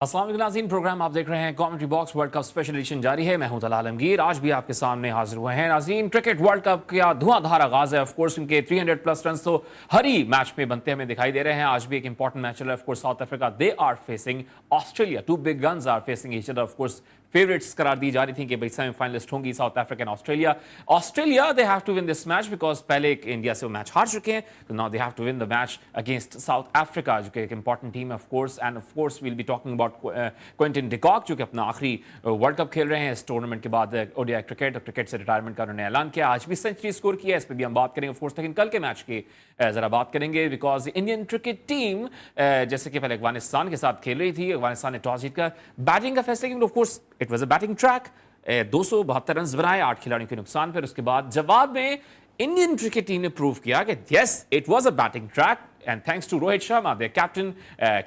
अस्सलाम वालेकुम नाज़रीन, प्रोग्राम आप देख रहे हैं commentary box. World cup special edition जारी है। मैं हूं तलाल आलमगीर। आज भी आपके सामने हाजिर हुए हैं नाज़रीन। क्रिकेट वर्ल्ड कप का धुआंधार आगाज है। ऑफ कोर्स उनके 300 प्लस रन तो हर ही मैच में बनते हमें दिखाई दे रहे हैं। आज भी एक इंपॉर्टेंट मैच चल रहा है। Of course South Africa they are facing Australia. Two big guns are facing each other. Of course favourites करार दी जा रही थी कि भाई सेमीफाइनलिस्ट होंगी South Africa and Australia. Australia they have to win this match because पहले एक इंडिया से वो मैच हार चुके हैं, तो now they have to win the match against South Africa, जो कि एक इंपॉर्टेंट टीम है of course. And of course we'll be talking about Quinton de Kock, जो कि अपना आखिरी वर्ल्ड कप खेल रहे हैं इस टूर्नामेंट के बाद। ओडीआई क्रिकेट से रिटायरमेंट का उन्होंने ऐलान किया। आज भी सेंचुरी स्कोर किया, इस पर भी हम बात करेंगे ऑफ कोर्स। लेकिन कल के मैच की जरा बात करेंगे बिकॉज इंडियन क्रिकेट टीम जैसे कि पहले अफगानिस्तान के साथ खेल रही थी, अफगानिस्तान ने टॉस जीतकर बैटिंग का फैसला किया। Of course it was a batting track. 272 run बनाए 8 खिलाड़ियों के नुकसान पर। उसके बाद जवाब में इंडियन क्रिकेट टीम ने प्रूव किया कि yes it was a batting track and thanks to Rohit Sharma, their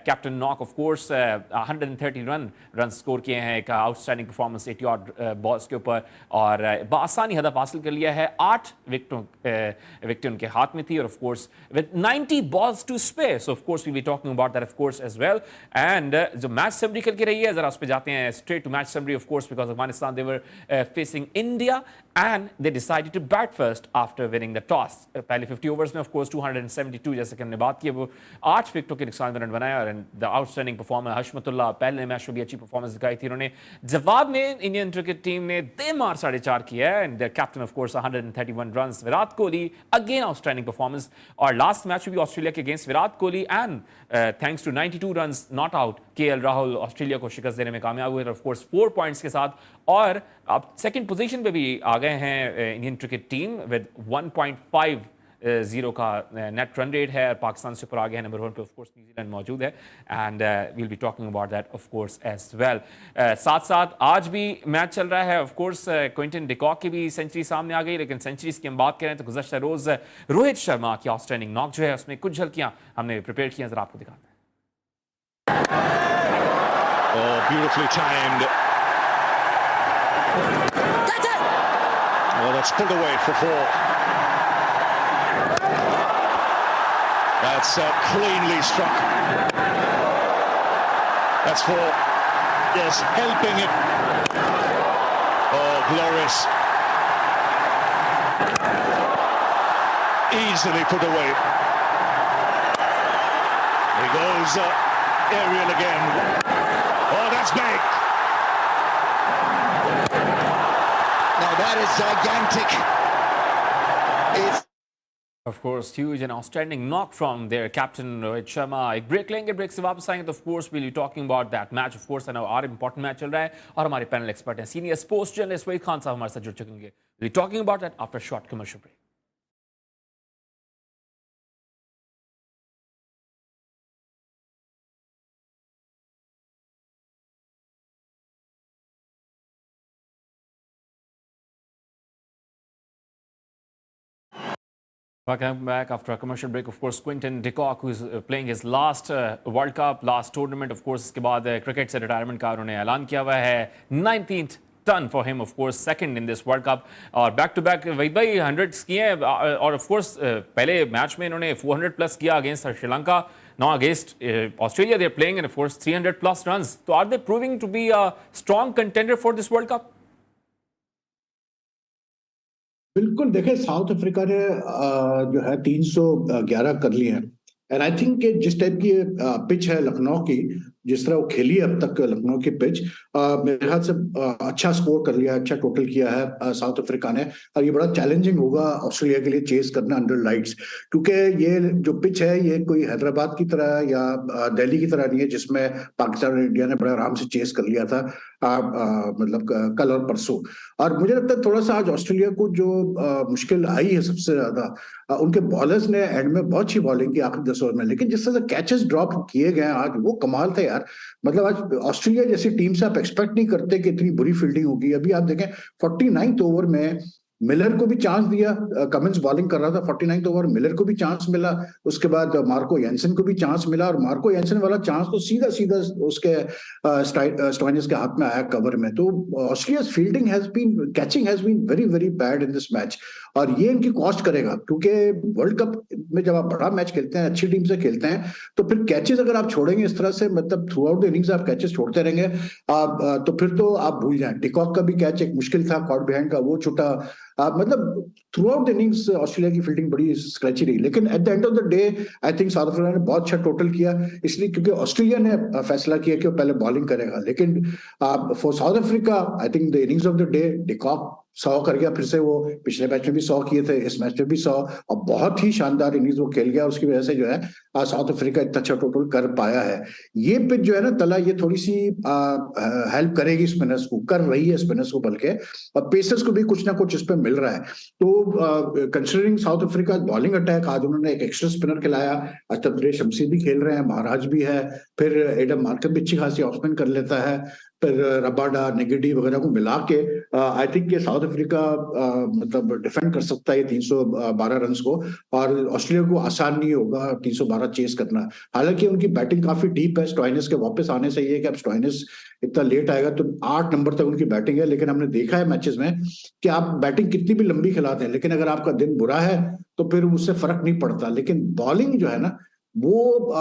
captain knock of course 130 run score किए हैं। एक आउटस्टैंडिंग परफॉर्मेंस 80 ऑड बॉल्स के ऊपर और बआसानी हदफ हासिल कर लिया है। 8 विकेट उनके हाथ में थी और of course with 90 balls to spare. So of course we be talking about that of course as well. And जो मैच समरी खेल के रही है, जरा उस पे जाते हैं straight to match summary. Of course because Afghanistan they were facing India and they decided to bat first after winning the toss. पहले 50 ओवर्स में ऑफ कोर्स 272 जैसे कि हमने बात की, वो 8 विकेटों के नुकसान में रन बनाया। और द आउटस्टैंडिंग परफॉर्मर हशमतुल्लाह पहले मैच में भी अच्छी परफॉर्मेंस दिखाई थी उन्होंने। जवाब में इंडियन क्रिकेट टीम ने बेमार 4.5 किया है and their captain of course 131 run. Virat Kohli again outstanding performance. और लास्ट मैच में भी ऑस्ट्रेलिया के against Virat Kohli and thanks to 92 run not out KL Rahul Australia को शिकस्त देने में कामयाब हुए ऑफ कोर्स 4 पॉइंट्स के साथ। और अब सेकंड पोजीशन पे भी आ गए हैं इंडियन क्रिकेट टीम विद 1.50 का नेट रन रेट है। पाकिस्तान से ऊपर आ गया है। नंबर 1 पे ऑफ कोर्स न्यूजीलैंड मौजूद है and we'll be talking about that of course as well. साथ साथ आज भी मैच चल रहा है ऑफ कोर्स। क्विंटन डिकॉक की भी सेंचुरी सामने आ गई, लेकिन सेंचुरीज की हम बात करें तो गुज़श्ता रोज रोहित शर्मा की आउटस्टैंडिंग नॉक जो है उसमें कुछ झलकियां हमने प्रिपेयर की हैं, जरा आपको दिखाते हैं। Oh, beautifully timed. Oh, that's pulled away for 4. That's cleanly struck. That's 4. Yes, helping it. Oh, glorious. Easily put away. He goes aerial again. Oh, that's big. Now that is gigantic. It's Of course, huge and outstanding knock from their captain Rohit Sharma. एक break लेंगे, break से वापस आएंगे तो of course we'll be talking about that match. Of course, और important match चल रहा है और हमारे पैनल एक्सपर्ट हैं senior sports journalist Waheed Khan साहब हमारे साथ जुड़ चुके हैं। We'll be talking about that after a short commercial break. Welcome back after a commercial break. Of course, Quinton de Kock, who is playing his last World Cup, last tournament. Of course, इसके बाद cricket से retirement का उन्होंने ऐलान किया हुआ है। 19th turn for him, of course second in this world cup. और बैक टू बैक वहीद भाई 100s किए हैं और ऑफ कोर्स पहले मैच में इन्होंने 400 प्लस किया against Sri Lanka. Now against Australia, they're playing and of course 300 plus runs. So are they proving to be a strong contender for this World Cup? बिल्कुल देखें, साउथ अफ्रीका ने जो है 311 कर लिए हैं एंड आई थिंक कि जिस टाइप की पिच है लखनऊ की, जिस तरह वो खेली है अब तक लखनऊ की पिच, मेरे ख्याल से अच्छा स्कोर कर लिया, अच्छा टोटल किया है साउथ अफ्रीका ने। और ये बड़ा चैलेंजिंग होगा ऑस्ट्रेलिया के लिए चेस करना अंडर लाइट्स, क्योंकि ये जो पिच है ये कोई हैदराबाद की तरह या दिल्ली की तरह नहीं है जिसमें पाकिस्तान और इंडिया ने बड़े आराम से चेस कर लिया था मतलब कल और परसों। और मुझे लगता है थोड़ा सा आज ऑस्ट्रेलिया को जो मुश्किल आई है सबसे ज्यादा, उनके बॉलर्स ने एंड में बहुत अच्छी बॉलिंग की आखिरी 10 ओवर में, लेकिन जिस तरह से कैचेस ड्रॉप किए गए आज वो कमाल था यार। मतलब आज ऑस्ट्रेलिया जैसी टीम से आप एक्सपेक्ट नहीं करते कि इतनी बुरी फील्डिंग होगी। अभी आप देखें 49th ओवर में मिलर को भी चांस दिया, कमिंस बॉलिंग कर रहा था 49th ओवर, मिलर को भी चांस मिला, उसके बाद मार्को यानसन को भी चांस मिला, और मार्को यानसन वाला चांस तो सीधा सीधा उसके स्टोइनिस के हाथ में आया कवर में। तो Australia's fielding has been, catching has been very very bad in this match, और ये इनकी कॉस्ट करेगा, क्योंकि वर्ल्ड कप में जब आप बड़ा मैच खेलते हैं, अच्छी टीम से खेलते हैं, तो फिर कैचेस अगर आप छोड़ेंगे इस तरह से, मतलब थ्रू आउट द इनिंग्स आप कैचेस छोड़ते रहेंगे, तो फिर तो आप भूल जाएं। डिकॉक का भी कैच एक मुश्किल था, कॉट बिहाइंड का, वो छूटा। मतलब through out the innings Australia की फील्डिंग बड़ी स्क्रैची रही, लेकिन at the end of the day I think south Africa ने बहुत अच्छा टोटल किया, इसलिए क्योंकि ऑस्ट्रेलिया ने फैसला किया कि वो पहले बॉलिंग करेगा। लेकिन for south Africa I think the innings of the day, de Kock 100 कर गया फिर से, वो पिछले मैच में भी 100 किए थे, इस मैच में भी 100, और बहुत ही शानदार इनिंग्स वो खेल गया, उसकी वजह से जो है साउथ अफ्रीका इतना अच्छा टोटल कर पाया है। ये पिच जो है ना तला, ये थोड़ी सी हेल्प करेगी स्पिनर्स को, कर रही है स्पिनर्स को बल्कि, और पेसर्स को भी कुछ ना कुछ इस पे मिल रहा है। तो considering south Africa bowling attack, आज उन्होंने एक एक्स्ट्रा स्पिनर खिलाया, आज तब्रेज शमसी भी खेल रहे हैं, महाराज भी है, फिर एडम मार्कम भी अच्छी खासी ऑफ स्पिन कर लेता है, फिर रबाडा, नेगेडी वगैरह को मिला के आई थिंक ये साउथ अफ्रीका मतलब डिफेंड कर सकता है 312 रन को, और ऑस्ट्रेलिया को आसान नहीं होगा 312 चेस करना। हालांकि उनकी बैटिंग काफी डीप है, स्टोइनिस के वापस आने से ये कि अब स्टोइनिस इतना लेट आएगा तो 8 नंबर तक उनकी बैटिंग है, लेकिन हमने देखा है मैचेस में कि आप बैटिंग कितनी भी लंबी खिलाते हैं, लेकिन अगर आपका दिन बुरा है तो फिर उससे फर्क नहीं पड़ता। लेकिन बॉलिंग जो है ना, वो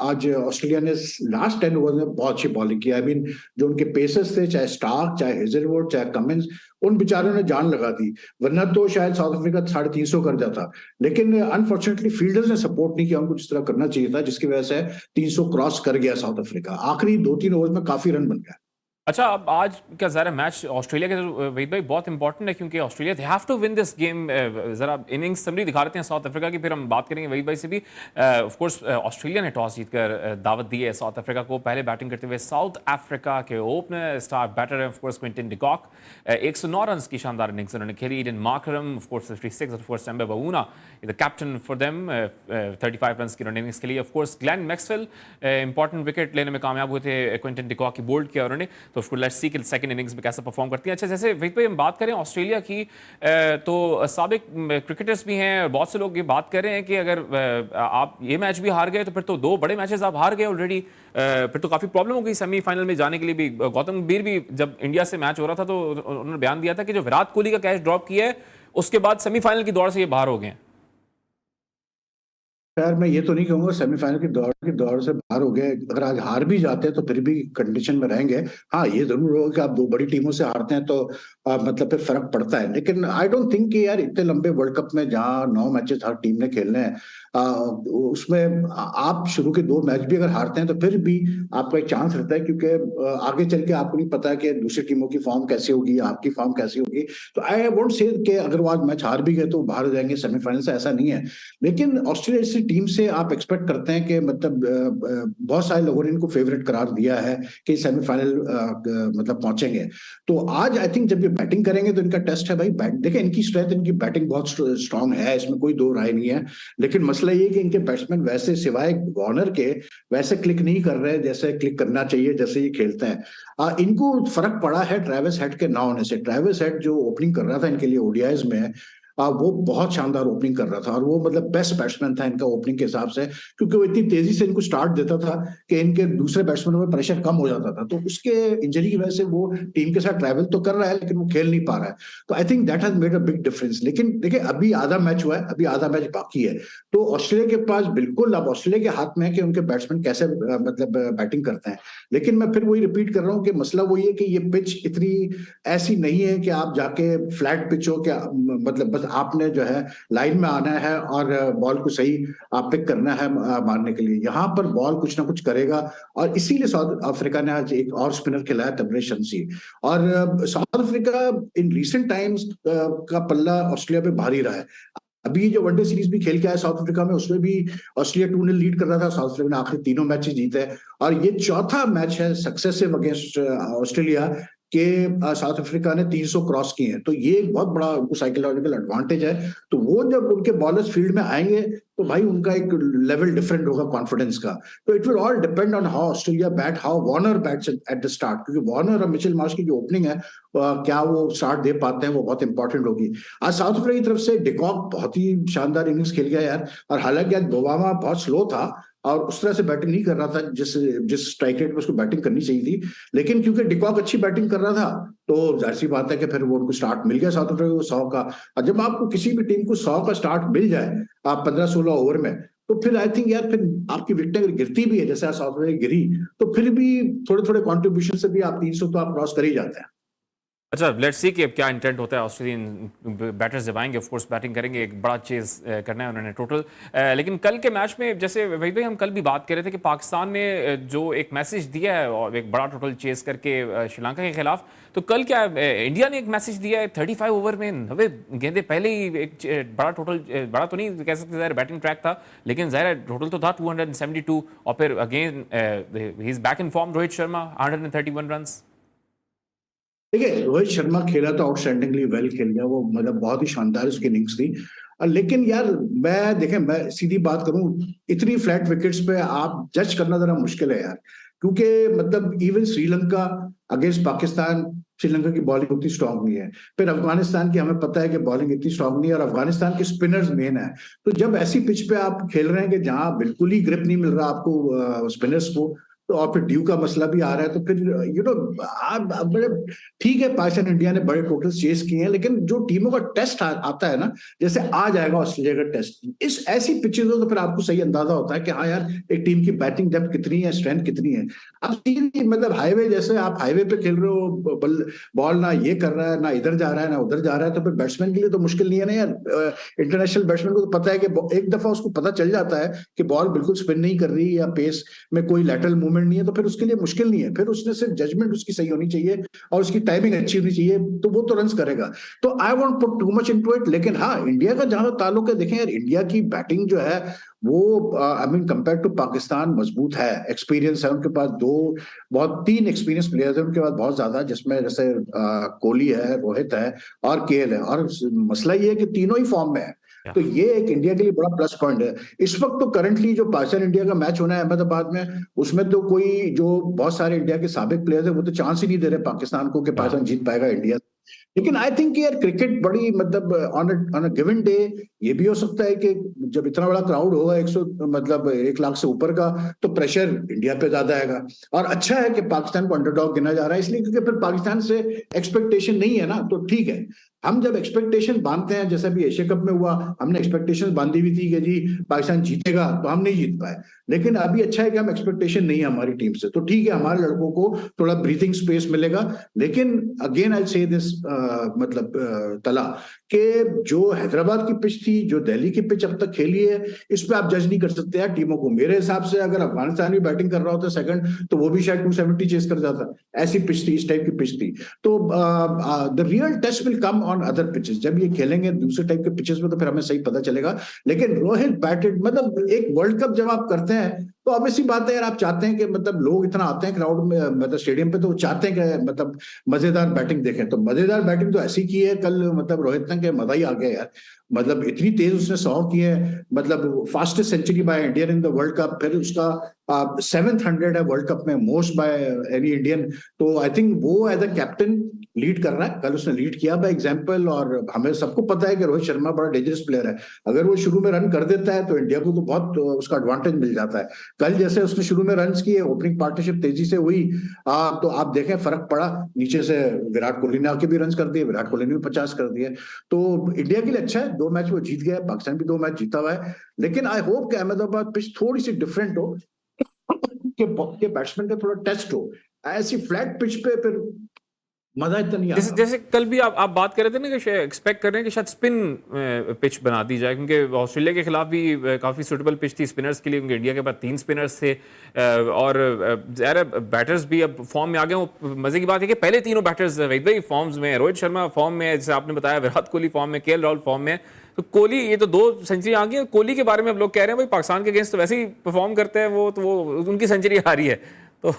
आज ऑस्ट्रेलिया ने लास्ट 10 ओवर में बहुत अच्छी बॉलिंग की। आई मीन जो उनके पेसर्स थे, चाहे स्टार्क, चाहे हेजलवुड, चाहे कमिंस, उन बेचारों ने जान लगा दी, वरना तो शायद साउथ अफ्रीका 350 कर जाता। लेकिन अनफॉर्चुनेटली फील्डर्स ने सपोर्ट नहीं किया उनको जिस तरह करना चाहिए था, जिसकी वजह से 300 क्रॉस कर गया साउथ अफ्रीका। आखिरी 2-3 ओवर में काफी रन बन गया। अच्छा, अब आज क्या ज़रा मैच ऑस्ट्रेलिया के तो वहीद भाई बहुत इंपॉर्टेंट है, क्योंकि Australia they have to win this game. ज़रा इनिंग्स समरी दिखा देते हैं साउथ अफ्रीका की, फिर हम बात करेंगे वहीद भाई से भी। ऑफ कोर्स ऑस्ट्रेलिया ने टॉस जीतकर दावत दी है साउथ अफ्रीका को, पहले बैटिंग करते हुए साउथ अफ्रीका के ओपनर स्टार बैटर है of course Quinton de. 109 run की शानदार इनिंग्स उन्होंने खेली। Aiden Markram of course 56, of course Temba Bavuma the captain for them, 35 run की उन्होंने इनिंग्स खेली। Of course Glenn Maxwell important wicket लेने में कामयाब हुए थे, क्विंटन डिकॉक की बोल्ड किया उन्होंने, तो उसको लेट्स सी कि सेकंड इनिंग्स में कैसा परफॉर्म करती है। अच्छा, जैसे वही पे हम बात करें ऑस्ट्रेलिया की, तो साबिक क्रिकेटर्स भी हैं, बहुत से लोग ये बात कर रहे हैं कि अगर आप ये मैच भी हार गए तो फिर तो 2 बड़े मैचेस आप हार गए ऑलरेडी, फिर तो काफी प्रॉब्लम हो गई सेमीफाइनल में जाने के लिए भी। गौतम गंभीर भी जब इंडिया से मैच हो रहा था तो उन्होंने बयान दिया था कि जो विराट कोहली का कैच ड्रॉप किया है उसके बाद सेमीफाइनल की दौड़ से ये बाहर हो गए हैं। यार मैं ये तो नहीं कहूंगा सेमीफाइनल की दौड़ से बाहर हो गए, अगर आज हार भी जाते हैं तो फिर भी कंडीशन में रहेंगे। हाँ, ये जरूर होगा कि आप 2 बड़ी टीमों से हारते हैं तो मतलब फिर फर्क पड़ता है, लेकिन आई डोंट थिंक कि यार इतने लंबे वर्ल्ड कप में जहां 9 मैचेस हर टीम ने खेलने हैं, उसमें आप शुरू के 2 मैच भी अगर हारते हैं तो फिर भी आपका एक चांस रहता है, क्योंकि आगे चल के आपको नहीं पता कि दूसरी टीमों की फॉर्म कैसी होगी, आपकी फॉर्म कैसी होगी। तो आई वोंट से कि अगर वो आज मैच हार भी गए तो बाहर हो जाएंगे सेमीफाइनल से, ऐसा नहीं है। लेकिन ऑस्ट्रेलिया जैसी टीम से आप एक्सपेक्ट करते हैं कि मतलब बहुत सारे लोगों ने इनको फेवरेट करार दिया है कि सेमीफाइनल मतलब पहुंचेंगे। तो आज आई थिंक जब ये बैटिंग करेंगे तो इनका टेस्ट है भाई। देखें, इनकी स्ट्रेंथ, इनकी बैटिंग बहुत स्ट्रांग है, इसमें कोई 2 राय नहीं है, लेकिन मसला ये कि इनके बैट्समैन वैसे सिवाय वार्नर के वैसे क्लिक नहीं कर रहे जैसे क्लिक करना चाहिए, जैसे ये खेलते हैं। इनको फर्क पड़ा है ट्रेविस हेड के ना होने से। ट्रेविस हेड जो ओपनिंग कर रहा था इनके लिए ओडीआईज में, वो बहुत शानदार ओपनिंग कर रहा था, और वो मतलब बेस्ट बैट्समैन था इनका ओपनिंग के हिसाब से, क्योंकि वो इतनी तेजी से इनको स्टार्ट देता था कि इनके दूसरे बैट्समैनों में प्रेशर कम हो जाता था। तो उसके इंजरी की वजह से वो टीम के साथ ट्रैवल तो कर रहा है लेकिन वो खेल नहीं पा रहा है। तो I think that has made a big difference. लेकिन देखिए, अभी आधा मैच हुआ है, अभी आधा मैच बाकी है, तो ऑस्ट्रेलिया के पास बिल्कुल अब ऑस्ट्रेलिया के हाथ में है कि उनके बैट्समैन कैसे मतलब बैटिंग करते हैं। लेकिन मैं फिर वही रिपीट कर रहा हूँ कि मसला वही है कि ये पिच इतनी ऐसी नहीं है कि आप जाके फ्लैट पिच हो, क्या मतलब बस आपने जो है लाइन में आना है और बॉल को सही आप पिक करना है मारने के लिए। यहाँ पर बॉल कुछ ना कुछ करेगा, और इसीलिए साउथ अफ्रीका ने आज एक और स्पिनर खिलाया, तब्रेज शमसी। और south Africa in recent times का पल्ला ऑस्ट्रेलिया पे भारी रहा है। अभी जो वनडे सीरीज भी खेल के आया साउथ अफ्रीका में, उसमें भी ऑस्ट्रेलिया 2-0 लीड कर रहा था, साउथ अफ्रीका ने आखिरी 3 मैचेस जीते हैं, और ये चौथा मैच है सक्सेसिव अगेंस्ट ऑस्ट्रेलिया के साउथ अफ्रीका ने 300 क्रॉस किए हैं। तो ये एक बहुत बड़ा उनको साइकोलॉजिकल एडवांटेज है। तो वो जब उनके बॉलर्स फील्ड में आएंगे तो भाई उनका एक लेवल डिफरेंट होगा कॉन्फिडेंस का। तो it will all depend on how Australia bat, how Warner bats at the start, क्योंकि वार्नर और मिचेल मार्श की जो ओपनिंग है क्या वो स्टार्ट दे पाते हैं, वो बहुत इंपॉर्टेंट होगी। आज साउथ अफ्रीका की तरफ से डिकॉक बहुत ही शानदार इनिंग्स खेल गया यार, और हालांकि आज बोबामा बहुत स्लो था और उस तरह से बैटिंग नहीं कर रहा था जिस जिस स्ट्राइक रेट में उसको बैटिंग करनी चाहिए थी, लेकिन क्योंकि डिकॉक अच्छी बैटिंग कर रहा था तो जाहिर सी बात है कि फिर वो उनको स्टार्ट मिल गया साउथ अफ्रीका को 100 का। और जब आपको किसी भी टीम को 100 का स्टार्ट मिल जाए आप 15-16 ओवर में, तो फिर आई थिंक यार फिर आपकी विकेटें अगर गिरती भी है जैसे साउथ अफ्रीका गिरी, तो फिर भी थोड़े थोड़े कॉन्ट्रीब्यूशन से भी आप 300 तो आप क्रॉस कर ही जाते हैं। अच्छा, लेट्स सी कि अब क्या इंटेंट होता है। ऑस्ट्रेलियन बैटर्स जब आएंगे ऑफ कोर्स बैटिंग करेंगे, एक बड़ा चेज करना है उन्होंने टोटल। लेकिन कल के मैच में जैसे वही भाई हम कल भी बात कर रहे थे कि पाकिस्तान ने जो एक मैसेज दिया है और एक बड़ा टोटल चेज करके श्रीलंका के खिलाफ, तो कल क्या इंडिया ने एक मैसेज दिया है 35 ओवर में 90 गेंदे पहले ही एक बड़ा टोटल, बड़ा तो नहीं कह सकते ज़ाहिर बैटिंग ट्रैक था, लेकिन ज़ाहिर टोटल तो था 272। और फिर again he is back in form Rohit Sharma 131 runs. देखिए रोहित शर्मा खेला तो आउटस्टैंडिंगली वेल खेल गया, वो मतलब बहुत ही शानदार उसकी इनिंग्स थी। लेकिन यार मैं सीधी बात करूं, इतनी फ्लैट विकेट्स पे आप जज करना जरा मुश्किल है यार, क्योंकि मतलब इवन श्रीलंका अगेंस्ट पाकिस्तान, श्रीलंका की बॉलिंग उतनी स्ट्रांग नहीं है। फिर अफगानिस्तान की हमें पता है कि बॉलिंग इतनी स्ट्रांग नहीं है, और अफगानिस्तान के स्पिनर्स मेन है। तो जब ऐसी पिच पे आप खेल रहे हैं कि जहां बिल्कुल ही ग्रिप नहीं मिल रहा आपको स्पिनर्स को, तो और फिर ड्यू का मसला भी आ रहा है, तो फिर आप बड़े ठीक है पाकिस्तान इंडिया ने बड़े टोटल चेस किए हैं, लेकिन जो टीमों का टेस्ट आता है ना, जैसे आ जाएगा ऑस्ट्रेलिया का टेस्ट इस ऐसी पिचेज हो, तो फिर आपको सही अंदाजा होता है कि हाँ यार एक टीम की बैटिंग डेप्थ कितनी है, स्ट्रेंथ कितनी है। अब सीधी मतलब हाईवे, जैसे आप हाईवे पे खेल रहे हो, बॉल ना ये कर रहा है, ना इधर जा रहा है, ना उधर जा रहा है, तो फिर बैट्समैन के लिए तो मुश्किल नहीं है ना यार। इंटरनेशनल बैट्समैन को तो पता है कि एक दफा उसको पता चल जाता है कि बॉल बिल्कुल स्पिन नहीं कर रही या पेस में कोई लैटरल मूवमेंट नहीं है, तो फिर उसके लिए मुश्किल नहीं है। फिर उसने सिर्फ जजमेंट उसकी सही होनी चाहिए और उसकी टाइमिंग अच्छी होनी चाहिए, तो वो तो रन्स करेगा। तो I won't put too much into it. लेकिन हाँ, इंडिया का जहां ताल्लुक है, देखें यार इंडिया की बैटिंग जो है वो I mean compare to Pakistan मजबूत है, एक्सपीरियंस है उनके पास। तीन एक्सपीरियंस प्लेयर्स है उनके पास बहुत ज्यादा, जिसमें जैसे कोहली है, रोहित है और केएल है। और मसला ये है कि तीनों ही फॉर्म में है, तो ये एक इंडिया के लिए बड़ा प्लस पॉइंट है। इस वक्त तो करंटली जो पाकिस्तान इंडिया का मैच होना है अहमदाबाद में, उसमें तो कोई जो बहुत सारे इंडिया के साबिक प्लेयर्स है वो तो चांस ही नहीं दे रहे पाकिस्तान को कि पाकिस्तान जीत पाएगा इंडिया। लेकिन आई थिंक यार क्रिकेट बड़ी मतलब ऑन अ गिवन डे ये भी हो सकता है कि जब इतना बड़ा क्राउड होगा 100 मतलब 1 लाख से ऊपर का, तो प्रेशर इंडिया पे ज्यादा आएगा। और अच्छा है कि पाकिस्तान को अंडरडॉग गिना जा रहा है, इसलिए क्योंकि फिर पाकिस्तान से एक्सपेक्टेशन नहीं है ना, तो ठीक है। हम जब एक्सपेक्टेशन बांधते हैं, जैसे अभी एशिया कप में हुआ, हमने एक्सपेक्टेशन बांधी हुई थी कि जी पाकिस्तान जीतेगा, तो हम नहीं जीत पाए। लेकिन अभी अच्छा है कि हम एक्सपेक्टेशन नहीं है हमारी टीम से, तो ठीक है हमारे लड़कों को थोड़ा ब्रीथिंग स्पेस मिलेगा। लेकिन अगेन आई से दिस तला कि जो हैदराबाद की पिच थी, जो दिल्ली की पिच अब तक खेली है, इस पे आप जज नहीं कर सकते यार टीमों को। मेरे हिसाब से अगर अफगानिस्तान भी बैटिंग कर रहा होता सेकंड, तो वो भी शायद 270 चेस कर जाता। ऐसी पिच थी, इस टाइप की पिच थी। तो the real test will come on other pitches. जब ये खेलेंगे दूसरे टाइप के पिचेस में, तो फिर हमें सही पता चलेगा। लेकिन रोहित बैटेड, मतलब एक वर्ल्ड कप जब आप करते हैं तो ऑब्वियसली बात है यार, आप चाहते हैं कि मतलब लोग इतना आते हैं क्राउड में, मतलब स्टेडियम पे, तो चाहते हैं कि मतलब मजेदार बैटिंग देखें। तो मजेदार बैटिंग तो ऐसी की है कल, मतलब रोहित ने, कि मजा ही आ गया यार। मतलब इतनी तेज उसने 100 किए, मतलब fastest century by Indian in the World Cup. फिर उसका 700 है वर्ल्ड कप में, मोस्ट बाय एनी इंडियन। तो आई थिंक वो एज अ कैप्टन लीड कर रहा है, कल उसने लीड किया बाय एग्जांपल। और हमें सबको पता है कि रोहित शर्मा बड़ा डेंजरस प्लेयर है, अगर वो शुरू में रन कर देता है तो इंडिया को तो बहुत उसका एडवांटेज मिल जाता है। कल जैसे उसने शुरू में रन किए, ओपनिंग पार्टनरशिप तेजी से हुई, तो आप देखें फर्क पड़ा। नीचे से विराट कोहली ने आके भी रन कर दिए, विराट कोहली ने भी 50 कर दिए। तो इंडिया के लिए अच्छा है, 2 मैच वो जीत गया, पाकिस्तान भी 2 मैच जीता हुआ है। लेकिन आई होप कि अहमदाबाद पिच थोड़ी सी डिफरेंट हो, कि बैट्समैन का थोड़ा टेस्ट हो। ऐसी फ्लैट पिच पे फिर मजा इतना नहीं जैसे आता। जैसे कल भी आप बात कर रहे थे ना कि एक्सपेक्ट कर रहे हैं कि शायद स्पिन पिच बना दी जाए, क्योंकि ऑस्ट्रेलिया के खिलाफ भी काफ़ी सूटेबल पिच थी स्पिनर्स के लिए, क्योंकि इंडिया के पास 3 स्पिनर्स थे। और ज़ाहिर है बैटर्स भी अब फॉर्म में आ गए। वो मजे की बात है कि पहले तीनों बैटर्स वही भाई फॉर्म्स में, रोहित शर्मा फॉर्म में है, जैसे आपने बताया, विराट कोहली फॉर्म में, केएल राहुल फॉर्म में। तो कोहली, ये तो 2 सेंचुरी आ गई। कोहली के बारे में अब लोग कह रहे हैं भाई पाकिस्तान के अगेंस्ट तो वैसे ही परफॉर्म करते हैं वो, तो वो उनकी सेंचुरी आ रही है तो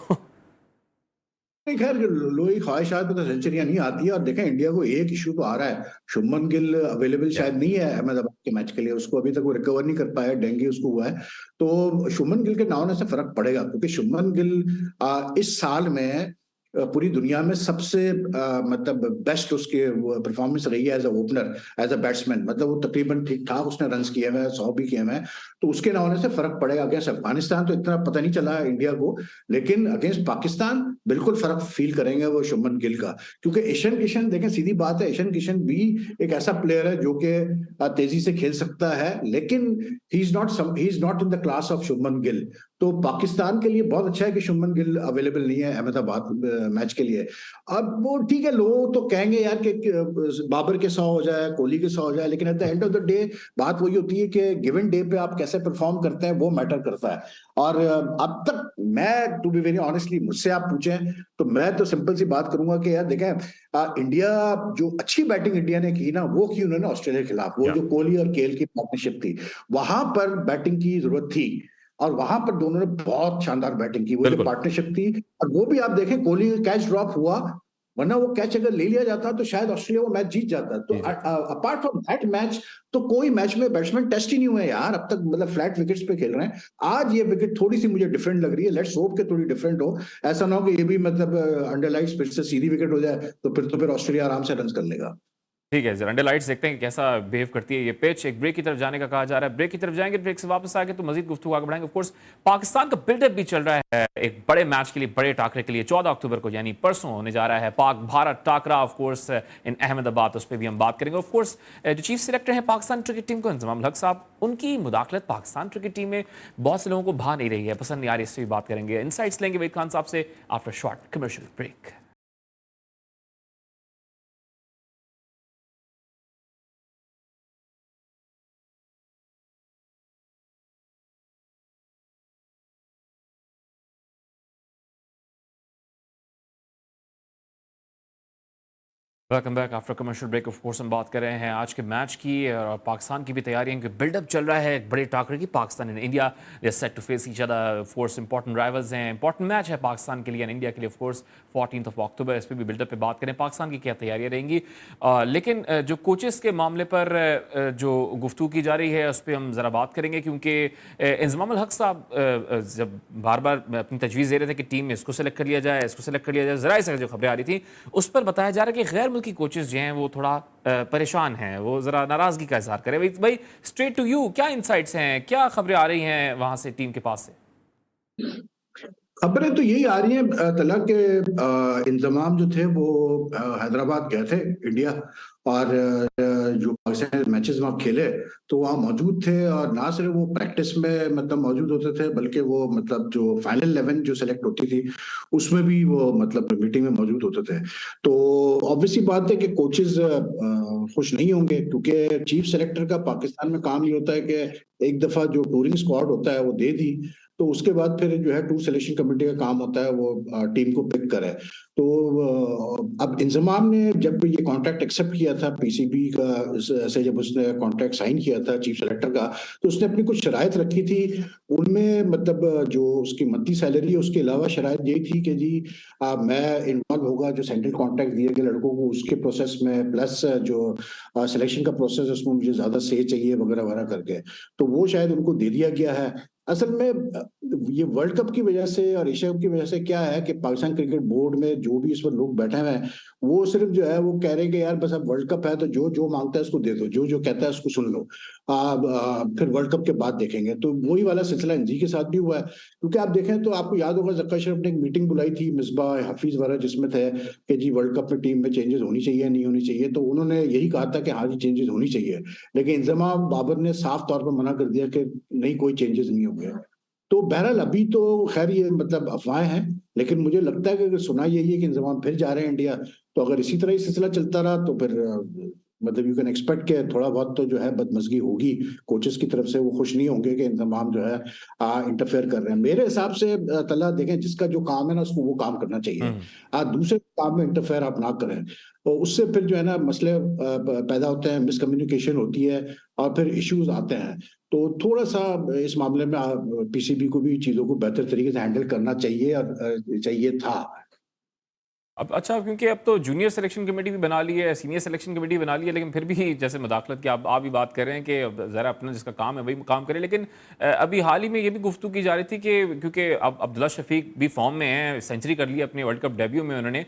नहीं, खैर लोई ख्वाहिशात में तो सेंचुरियां नहीं आती है। और देखें, इंडिया को एक इशू तो आ रहा है, शुभमन गिल अवेलेबल शायद नहीं है अहमदाबाद के मैच के लिए, उसको अभी तक वो रिकवर नहीं कर पाया, डेंगू उसको हुआ है। तो शुभमन गिल के ना होने से फर्क पड़ेगा, क्योंकि शुभमन गिल इस साल में पूरी दुनिया में सबसे मतलब बेस्ट उसके परफॉर्मेंस रही है as a opener, as a batsman. मतलब वो तकरीबन ठीक ठाक उसने रन किए हुए हैं, 100 भी किए हुए हैं। तो उसके ना होने से फर्क पड़ेगा। अगेंस्ट अफगानिस्तान तो इतना पता नहीं चला इंडिया को, लेकिन अगेंस्ट पाकिस्तान बिल्कुल फर्क फील करेंगे वो शुभमन गिल का। क्योंकि ईशान किशन, देखें सीधी बात है, ईशान किशन भी एक ऐसा प्लेयर है जो कि तेजी से खेल सकता है, लेकिन he is not in the class of Shubman Gill. तो पाकिस्तान के लिए बहुत अच्छा है कि शुभमन गिल अवेलेबल नहीं है अहमदाबाद मैच के लिए। अब वो ठीक है, लोग तो कहेंगे यार कि बाबर के 100 हो जाए, कोहली के 100 हो जाए, लेकिन at the end of the day बात वही होती है कि गिवन डे पे आप कैसे परफॉर्म करते हैं वो मैटर करता है। और अब तक मैं, टू बी वेरी ऑनेस्टली, मुझसे आप पूछें तो मैं तो सिंपल सी बात करूंगा कि यार देखें, इंडिया जो अच्छी बैटिंग इंडिया ने की ना, वो की उन्होंने ऑस्ट्रेलिया के खिलाफ। वो जो कोहली और केएल की पार्टनरशिप थी, वहां पर बैटिंग की जरूरत थी, और वहां पर दोनों ने बहुत शानदार बैटिंग की। वो जो बिल्कुल। पार्टनरशिप थी, और वो भी आप देखें, कोहली का कैच ड्रॉप हुआ, वरना वो कैच अगर ले लिया जाता तो शायद ऑस्ट्रेलिया वो मैच जीत जाता। तो जी जी। अपार्ट फ्रॉम दैट मैच, तो कोई मैच में बैट्समैन टेस्ट ही नहीं हुए यार अब तक, मतलब फ्लैट विकेट्स पे खेल रहे हैं। आज ये विकेट थोड़ी सी मुझे डिफरेंट लग रही है, लेट्स होप कि थोड़ी डिफरेंट हो। ऐसा ना हो कि ये भी मतलब अंडरलाइज फिर से सीधी विकेट हो जाए, तो फिर ऑस्ट्रेलिया आराम से रन कर लेगा। ठीक है जरा लाइट्स देखते हैं कि कैसा बिहेव करती है ये पिच। एक ब्रेक की तरफ जाने का कहा जा रहा है, ब्रेक की तरफ जाएंगे, ब्रेक से वापस आके तो मजीद गुफ्तगू आगे बढ़ाएंगे। ऑफ कोर्स पाकिस्तान का बिल्डअप भी चल रहा है एक बड़े मैच के लिए, बड़े टाकरे के लिए। 14 अक्टूबर को यानी परसों होने जा रहा है पाक भारत टाकरा, ऑफ कोर्स इन अहमदाबाद। उस पर भी हम बात करेंगे। ऑफ कोर्स जो चीफ सिलेक्टर है पाकिस्तान क्रिकेट टीम को, इंजमाम हक साहब, उनकी मुदाखलत पाकिस्तान क्रिकेट टीम में बहुत से लोगों को भा नहीं रही है, पसंद नहीं आ रही। इससे भी बात करेंगे, इनसाइट्स लेंगे वहीद खान साहब से after short commercial break. Welcome back after commercial break. Of course हम बात कर रहे हैं आज के मैच की और पाकिस्तान की भी तैयारियों की। बिल्डअप चल रहा है एक बड़े टाकरे की, Pakistan and India, they are set to face each other. Of course important rivals हैं, इंपॉर्टेंट मैच है पाकिस्तान के लिए एंड इंडिया के लिए। ऑफ कोर्स 14 अक्टूबर, इस पर भी बिल्डअप पे बात करें, पाकिस्तान की क्या तैयारियां रहेंगी। लेकिन जो कोचेस के मामले पर जो गुफ्तगू की जा रही है उस पर हम ज़रा बात करेंगे, क्योंकि इंजमाम हक साहब जब बार बार अपनी तजवीज़ दे रहे थे कि टीम में इसको सेलेक्ट कर लिया जाए, इसको सेलेक्ट कर लिया जाए, ज़रा इससे जो खबरें आ रही थी उस पर बताया जा रहा है कि गैर मुल्की कोचेस जो हैं वो थोड़ा परेशान हैं, वो ज़रा नाराज़गी का इजहार करें। भाई स्ट्रेट टू यू, क्या इंसाइट्स हैं, क्या खबरें आ रही हैं वहाँ से टीम के पास से? खबरें तो यही आ रही हैं तला के इंतजाम जो थे वो हैदराबाद गए थे इंडिया, और जो पाकिस्तान मैचेस वहाँ खेले तो वहाँ मौजूद थे। और ना सिर्फ वो प्रैक्टिस में मतलब मौजूद होते थे, बल्कि वो मतलब जो फाइनल 11 जो सेलेक्ट होती थी उसमें भी वो मतलब मीटिंग में मौजूद होते थे। तो ऑब्वियसली बात है कि कोचेस खुश नहीं होंगे, क्योंकि चीफ सेलेक्टर का पाकिस्तान में काम ये होता है कि एक दफा जो टूरिंग स्क्वाड होता है वो दे दी, तो उसके बाद फिर जो है टूर सिलेक्शन कमेटी का काम होता है वो टीम को पिक करे। तो अब इंजमाम ने जब ये कॉन्ट्रैक्ट एक्सेप्ट किया था पीसीबी का से, जब उसने कॉन्ट्रैक्ट साइन किया था चीफ सेलेक्टर का, तो उसने अपनी कुछ शराइत रखी थी। उनमें मतलब जो उसकी मंथली सैलरी है उसके अलावा शराइत यही थी कि जी मैं इन्वॉल्व होगा जो सेंट्रल कॉन्ट्रैक्ट दिए गए लड़कों को उसके प्रोसेस में, प्लस जो सिलेक्शन का प्रोसेस है उसमें मुझे ज्यादा से चाहिए वगैरह वगैरह करके। तो वो शायद उनको दे दिया गया है। असल में ये वर्ल्ड कप की वजह से और एशिया कप की वजह से क्या है कि पाकिस्तान क्रिकेट बोर्ड में जो भी इस पर लोग बैठे हुए हैं वो सिर्फ जो है वो कह रहे हैं कि यार बस अब वर्ल्ड कप है तो जो जो मांगता है उसको दे दो, जो जो कहता है उसको सुन लो, फिर वर्ल्ड कप के बाद देखेंगे। तो वही वाला सिलसिला इंजी के साथ भी हुआ है। क्योंकि आप देखें तो आपको याद होगा जक्का शरीफ ने एक मीटिंग बुलाई थी मिसबाह हफीज वगैरह, जिसमें थे कि जी वर्ल्ड कप में टीम में चेंजेस होनी चाहिए नहीं होनी चाहिए। तो उन्होंने यही कहा था कि हाँ जी चेंजेस होनी चाहिए, लेकिन इंजमा बाबर ने साफ तौर पर मना कर दिया कि नहीं, कोई चेंजेस नहीं होंगे। तो बहरहाल अभी तो खैर ये मतलब अफवाहें हैं, लेकिन मुझे लगता है कि अगर सुना यही है कि इंजमाम फिर जा रहे हैं इंडिया, तो अगर इसी तरह ये सिलसिला चलता रहा तो फिर मतलब यू कैन एक्सपेक्ट के थोड़ा बहुत तो जो है बदमजगी होगी कोचेस की तरफ से। वो खुश नहीं होंगे कि इंतजाम जो है इंटरफेयर कर रहे हैं। मेरे हिसाब से तला देखें, जिसका जो काम है ना उसको वो काम करना चाहिए, दूसरे काम में इंटरफेयर आप ना करें। तो उससे फिर जो है ना मसले पैदा होते हैं, मिसकम्युनिकेशन होती है और फिर इश्यूज आते हैं। तो थोड़ा सा इस मामले में पीसीबी को भी चीजों को बेहतर तरीके से हैंडल करना चाहिए और चाहिए था। अब अच्छा, क्योंकि अब तो जूनियर सिलेक्शन कमेटी भी बना ली है, सीनियर सिलेक्शन कमेटी बना ली है, लेकिन फिर भी जैसे मुदाखलत की आप भी बात कर रहे हैं कि अब ज़रा अपना जिसका काम है वही काम करे। लेकिन अभी हाल ही में ये भी गुफ्तगू की जा रही थी कि क्योंकि अब अब्दुल्ला शफीक भी फॉर्म में है, सेंचुरी कर ली अपने वर्ल्ड कप डेब्यू में उन्होंने,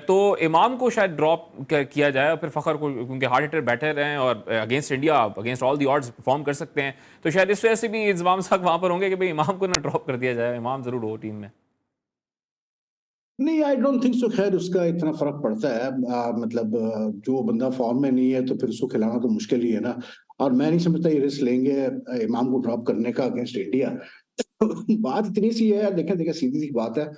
तो इमाम को शायद ड्रॉप किया जाए और फिर फ़खर को, क्योंकि हार्ड हिटर बैटर हैं और against India, against all the odds perform कर सकते हैं, तो शायद इस वजह से भी इंतजाम साहब वहाँ पर होंगे कि भाई इमाम को ना ड्रॉप कर दिया जाए, इमाम ज़रूर हो टीम में। नहीं, आई डोंट थिंक सो। खैर उसका इतना फर्क पड़ता है। मतलब जो बंदा फॉर्म में नहीं है तो फिर उसको खिलाना तो मुश्किल ही है ना। और मैं नहीं समझता ये रिस्क लेंगे इमाम को ड्रॉप करने का अगेंस्ट इंडिया। बात इतनी सी है, देखें देखें, सीधी सी बात है।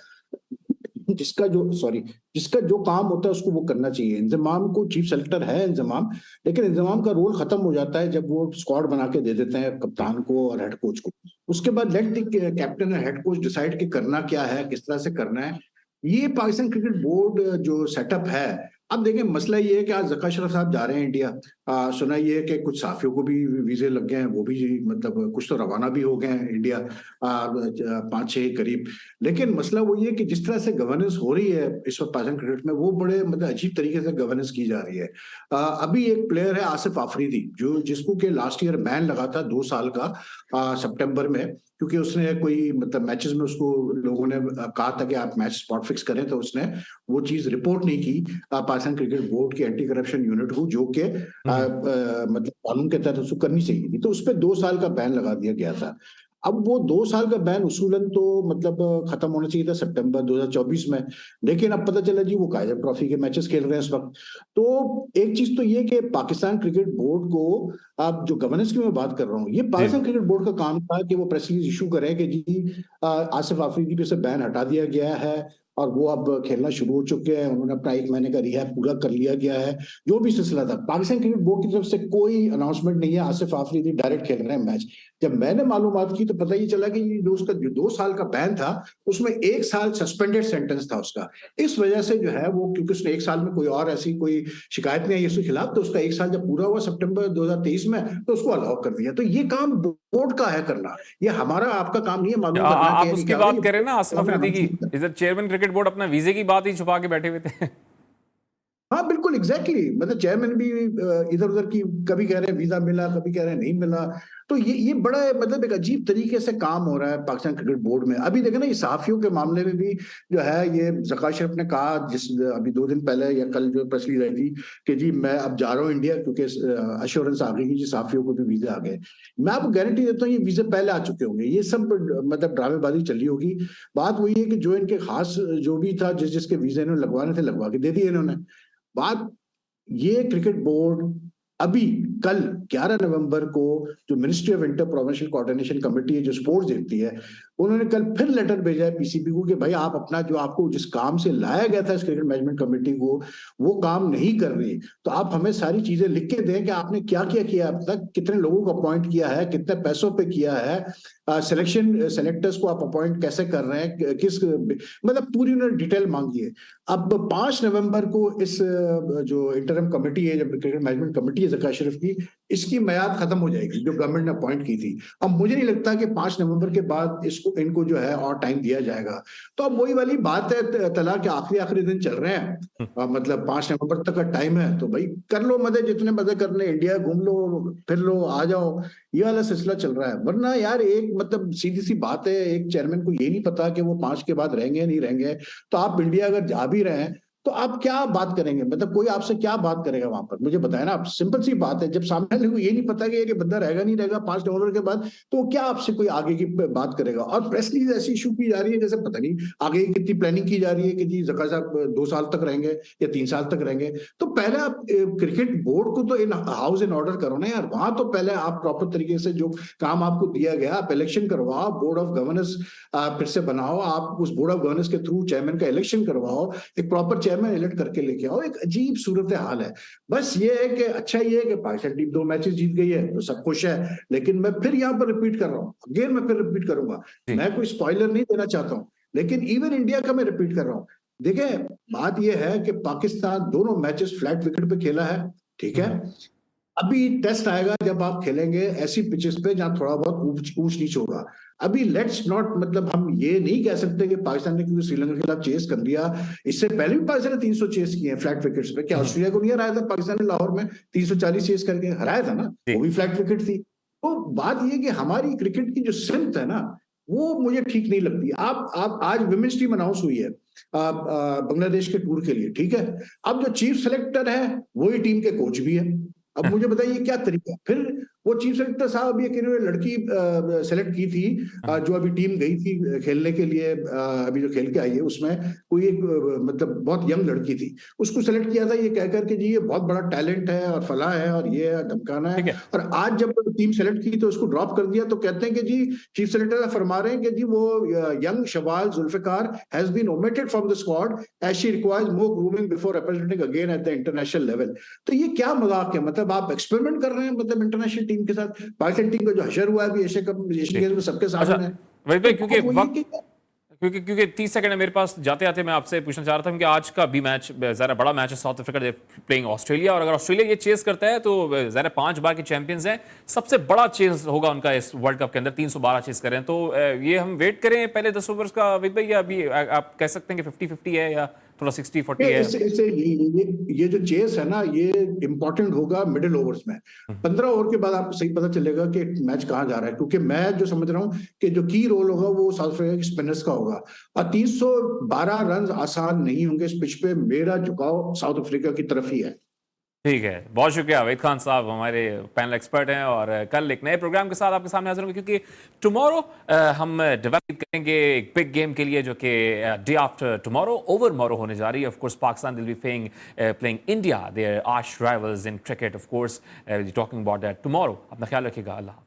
जिसका जो काम होता है उसको वो करना चाहिए। इंजमाम को चीफ सेलेक्टर है इंजमाम, लेकिन इंजमाम का रोल खत्म हो जाता है जब वो स्क्वाड बना के दे देते हैं कप्तान को और हेड कोच को। उसके बाद लेट द कैप्टन और हेड कोच डिसाइड कि करना क्या है, किस तरह से करना है। ये पाकिस्तान क्रिकेट बोर्ड जो सेटअप है, अब देखें मसला ये है कि आज जका अशरफ साहब जा रहे हैं इंडिया। सुना ये है कि कुछ साफियों को भी वीजे लग गए हैं, वो भी मतलब कुछ तो रवाना भी हो गए हैं इंडिया, 5-6 करीब। लेकिन मसला वो ये कि जिस तरह से गवर्नेंस हो रही है इस वक्त पाकिस्तान क्रिकेट में, वो बड़े मतलब अजीब तरीके से गवर्नेंस की जा रही है। अभी एक प्लेयर है आसिफ आफरीदी, जो जिसको के लास्ट ईयर बैन लगा था 2 साल का सितंबर में, क्योंकि उसने कोई मतलब मैचेस में उसको लोगों ने कहा था कि आप मैच स्पॉट फिक्स करें, तो उसने वो चीज रिपोर्ट नहीं की पाकिस्तान क्रिकेट बोर्ड की एंटी करप्शन यूनिट को, जो कि मतलब कानून के तहत उसको करनी चाहिए थी। तो उस पर 2 साल का बैन लगा दिया गया था। अब वो 2 साल का बैन उसूलन तो मतलब खत्म होना चाहिए था सितंबर 2024 में, लेकिन अब पता चला जी वो कायदर ट्रॉफी के मैचेस खेल रहे हैं इस वक्त। तो एक चीज तो ये कि पाकिस्तान क्रिकेट बोर्ड को, अब जो गवर्नेंस की मैं बात कर रहा हूँ, ये जी। पाकिस्तान क्रिकेट बोर्ड का काम था कि वो प्रेस रिलीज इशू करें कि जी आसिफ आफरीदी पे से बैन हटा दिया गया है और वो अब खेलना शुरू हो चुके हैं, उन्होंने अपना 1 महीने का रिहैब पूरा कर लिया गया है। जो भी सिलसिला था, पाकिस्तान क्रिकेट बोर्ड की तरफ से कोई अनाउंसमेंट नहीं है आसिफ आफरीदी डायरेक्ट खेल रहे हैं मैच। जब मैंने मालूमात की तो पता ये चला कि ये उसका जो 2 साल का बैन था, उसमें 1 साल सस्पेंडेड सेंटेंस था उसका। इस वजह से जो है वो, क्योंकि उसने 1 साल में कोई और ऐसी कोई शिकायत नहीं आई उसके खिलाफ, तो उसका 1 साल जब पूरा हुआ सितंबर 2023 में, तो उसको अलाउ कर दिया। तो ये काम बोर्ड का है करना, ये हमारा आपका काम नहीं है मालूम करना कि आप यानी उसकी क्या बात करें ना आसिफ अफरीदी की, ये इधर चेयरमैन क्रिकेट बोर्ड अपना वीजे की बात ही छुपा के बैठे हुए थे। हाँ बिल्कुल एग्जैक्टली, मतलब चेयरमैन भी इधर उधर की, कभी कह रहे हैं वीजा मिला, कभी कह रहे हैं नहीं मिला। तो ये बड़ा मतलब एक अजीब तरीके से काम हो रहा है पाकिस्तान क्रिकेट बोर्ड में। अभी देखे ना, ये सहाफियों के मामले में भी जो है, ये जका अशरफ ने कहा जिस अभी 2 दिन पहले या कल जो प्रेस रिलीज आई थी कि जी मैं अब जा रहा हूँ इंडिया, क्योंकि अश्योरेंस आ गई कि जी सहाफियों को भी वीजा आ गए। मैं आपको गारंटी देता हूँ ये वीजे पहले आ चुके होंगे, ये सब मतलब ड्रामेबाजी चली होगी। बात वही है कि जो इनके खास जो भी था, जिसके वीजे इन्होंने लगवाने थे लगवा के दे दिए इन्होंने। बात ये क्रिकेट बोर्ड अभी कल 11 नवंबर को जो ministry of inter provincial coordination committee है जो स्पोर्ट्स देखती है, उन्होंने कल फिर लेटर भेजा है पीसीबी को कि भाई आप अपना जो आपको जिस काम से लाया गया था इस क्रिकेट मैनेजमेंट कमेटी को, वो काम नहीं कर रही। तो आप हमें सारी चीजें लिख के दें कि आपने क्या क्या किया अब तक, कितने लोगों को अपॉइंट किया है, कितने पैसों पे किया है, सेलेक्टर्स को आप अपॉइंट कैसे कर रहे हैं, किस मतलब पूरी उन्होंने डिटेल मांगी है। अब 5 नवंबर को इस जो इंटरम कमेटी है, जब क्रिकेट मैनेजमेंट कमेटी है जका अशरफ की, इसकी मियाद खत्म हो जाएगी जो गवर्नमेंट ने अपॉइंट की थी। अब मुझे नहीं लगता कि 5 नवंबर के बाद इसको इनको जो है और टाइम दिया जाएगा। तो अब वही वाली बात है, तला के आखिरी दिन चल रहे हैं, मतलब 5 नवंबर तक का टाइम है, तो भाई कर लो मजे, जितने मजे करने, इंडिया घूम लो, फिर लो, आ जाओ, ये वाला सिलसिला चल रहा है। वरना यार एक मतलब सीधी सी बात है, एक चेयरमैन को ये नहीं पता कि वो 5 के बाद रहेंगे या नहीं रहेंगे। तो आप इंडिया अगर जा भी रहे हैं तो आप क्या बात करेंगे, मतलब कोई आपसे क्या बात करेगा वहां पर, मुझे बताया ना आप। सिंपल सी बात है, जब सामने वाले को ये नहीं पता कि ये बंदा रहेगा नहीं रहेगा 5 नवंबर के बाद, तो क्या आपसे कोई आगे की बात करेगा। और प्रेस रिलीज ऐसी इशू की जा रही है जैसे पता नहीं आगे कितनी प्लानिंग की जा रही है कि जी जका साहब 2 साल तक रहेंगे या 3 साल तक रहेंगे। तो पहले आप क्रिकेट बोर्ड को तो इन हाउस इन ऑर्डर करो ना यार, वहां तो पहले आप प्रॉपर तरीके से जो काम आपको दिया गया, आप इलेक्शन करवाओ, बोर्ड ऑफ गवर्नेंस फिर से बनाओ, आप उस बोर्ड ऑफ गवर्नेंस के थ्रू चेयरमैन का इलेक्शन करवाओ, एक प्रॉपर चेयरमैन इलेक्ट करके लेके आओ। एक अजीब सूरत हाल है। बस ये है कि अच्छा ये है कि पाकिस्तान टीम 2 मैचेस जीत गई है तो सब खुश है, लेकिन मैं फिर यहाँ पर रिपीट कर रहा हूँ, अगेन मैं फिर रिपीट करूंगा, जी। मैं कोई स्पॉइलर नहीं देना चाहता हूँ, लेकिन इवन इंडिया का मैं रिपीट कर रहा हूँ। देखिए बात यह है कि पाकिस्तान दोनों मैचेस फ्लैट विकेट पे खेला है, ठीक है। अभी टेस्ट आएगा जब आप खेलेंगे ऐसी पिचेस पे जहां थोड़ा बहुत ऊंच नीच होगा। अभी लेट्स नॉट, मतलब हम ये नहीं कह सकते कि पाकिस्तान ने क्योंकि श्रीलंका के खिलाफ चेस कर लिया, इससे पहले भी पाकिस्तान ने 300 चेस किए हैं फ्लैट विकेट्स पे। क्या ऑस्ट्रेलिया को नहीं हराया था पाकिस्तान ने लाहौर में 340 चेस करके? हराया था ना, वो भी फ्लैट विकेट थी। तो बात ये कि हमारी क्रिकेट की जो स्ट्रेंथ है ना, वो मुझे ठीक नहीं लगती। आप आज विमेंस टीम अनाउंस हुई है बांग्लादेश के टूर के लिए, ठीक है। अब जो चीफ सेलेक्टर है वही टीम के कोच भी है। अब मुझे बताइए क्या तरीका है? फिर वो चीफ सेलेक्टर साहब ये लड़की सेलेक्ट की थी जो अभी टीम गई थी खेलने के लिए, अभी जो खेल के आई है उसमें कोई एक मतलब बहुत यंग लड़की थी, उसको सेलेक्ट किया था ये कहकर के जी ये बहुत बड़ा टैलेंट है और फला है और ये है धमकाना है। और आज जब टीम सेलेक्ट की तो उसको ड्रॉप कर दिया, तो कहते हैं कि जी चीफ सेलेक्टर फरमा रहे हैं कि जी वो young Shawaal Zulfiqar has been omitted from the squad as she requires more grooming before representing again at the international level. तो ये क्या मजाक है? मतलब आप एक्सपेरिमेंट कर रहे हैं मतलब इंटरनेशनल टीम के साथ। पाकिस्तान टीम का जो हशर हुआ है अभी एशिया कप, एशियन गेम्स में सबके सामने है। वही भाई, क्योंकि तो वक्त क्योंकि 30 सेकंड है मेरे पास, जाते आते मैं आपसे पूछना चाह रहा था कि आज का भी मैच ज़रा बड़ा मैच है, साउथ अफ्रीका प्लेइंग ऑस्ट्रेलिया, और अगर ऑस्ट्रेलिया ये चेस करता है तो ज़रा 5 बार के चैंपियंस हैं, सबसे बड़ा चेस होगा उनका इस वर्ल्ड कप के अंदर, 312 चेस करें। तो ये हम वेट करें पहले 10 ओवर्स का विद भाई, या अभी आप कह सकते हैं कि 50-50 है या थोड़ा 60-40 है? इससे ये जो चेस है ना, ये इंपॉर्टेंट होगा मिडिल ओवर्स में। 15 ओवर के बाद आपको सही पता चलेगा कि मैच कहाँ जा रहा है, क्योंकि मैं जो समझ रहा हूँ कि जो की रोल होगा वो साउथ अफ्रीका के स्पिनर्स का होगा। और 312 रन आसान नहीं होंगे इस पिच पे। मेरा झुकाव साउथ अफ्रीका की तरफ ही है। ठीक है, बहुत शुक्रिया वेद खान साहब, हमारे पैनल एक्सपर्ट हैं। और कल एक नए प्रोग्राम के साथ आपके सामने हाजिर होंगे, क्योंकि टुमारो हम डेवलप करेंगे एक बिग गेम के लिए, जो कि डे आफ्टर टुमारो, ओवर मोरो होने जा रही है। Of course Pakistan will be playing India, their arch rivals in cricket. Of course talking about that tomorrow. अपना ख्याल रखिएगा। अल्लाह।